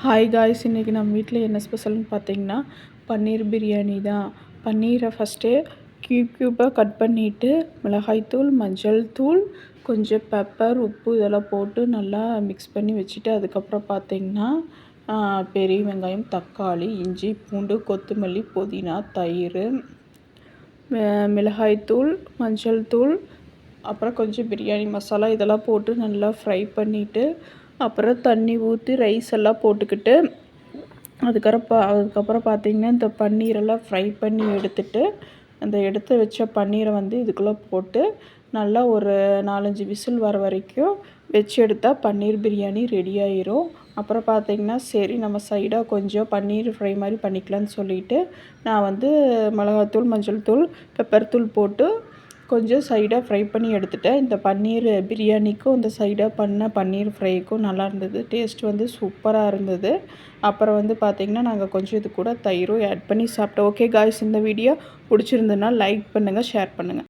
Hi guys, இன்றைக்கி நம்ம வீட்டில் என்ன ஸ்பெஷல்னு பார்த்தீங்கன்னா பன்னீர் பிரியாணி தான். பன்னீரை ஃபஸ்ட்டு க்யூபாக கட் பண்ணிவிட்டு மிளகாய்த்தூள், மஞ்சள் தூள், கொஞ்சம் பெப்பர், உப்பு இதெல்லாம் போட்டு நல்லா மிக்ஸ் பண்ணி வச்சுட்டு, அதுக்கப்புறம் பார்த்திங்கன்னா பெரிய வெங்காயம், தக்காளி, இஞ்சி, பூண்டு, கொத்தமல்லி, புதினா, தயிர், மிளகாய்த்தூள், மஞ்சள் தூள், அப்புறம் கொஞ்சம் பிரியாணி மசாலா இதெல்லாம் போட்டு நல்லா ஃப்ரை பண்ணிவிட்டு, அப்புறம் தண்ணி ஊற்றி ரைஸ் எல்லாம் போட்டுக்கிட்டு, அதுக்கப்புறம் பார்த்திங்கன்னா இந்த பன்னீரெல்லாம் ஃப்ரை பண்ணி எடுத்துட்டு, அந்த எடுத்து வச்ச பன்னீரை வந்து இதுக்குள்ளே போட்டு நல்லா ஒரு 4-5 விசில் வர வரைக்கும் வச்சு எடுத்தால் பன்னீர் பிரியாணி ரெடி ஆயிரும். அப்புறம் பார்த்திங்கன்னா சரி நம்ம சைடாக கொஞ்சம் பன்னீர் ஃப்ரை மாதிரி பண்ணிக்கலான்னு சொல்லிவிட்டு, நான் வந்து மிளகாத்தூள், மஞ்சள் தூள், பெப்பர் தூள் போட்டு கொஞ்சம் சைடாக ஃப்ரை பண்ணி எடுத்துட்டேன். இந்த பன்னீர் பிரியாணிக்கும் இந்த சைடாக பண்ண பன்னீர் ஃப்ரைக்கும் நல்லா இருந்தது. டேஸ்ட் வந்து சூப்பராக இருந்தது. அப்புறம் வந்து பார்த்திங்கன்னா நாங்கள் கொஞ்சம் இது கூட தயிரும் ஆட் பண்ணி சாப்பிட்டோம். ஓகே காய்ஸ், இந்த வீடியோ பிடிச்சிருந்ததுன்னா லைக் பண்ணுங்கள், ஷேர் பண்ணுங்கள்.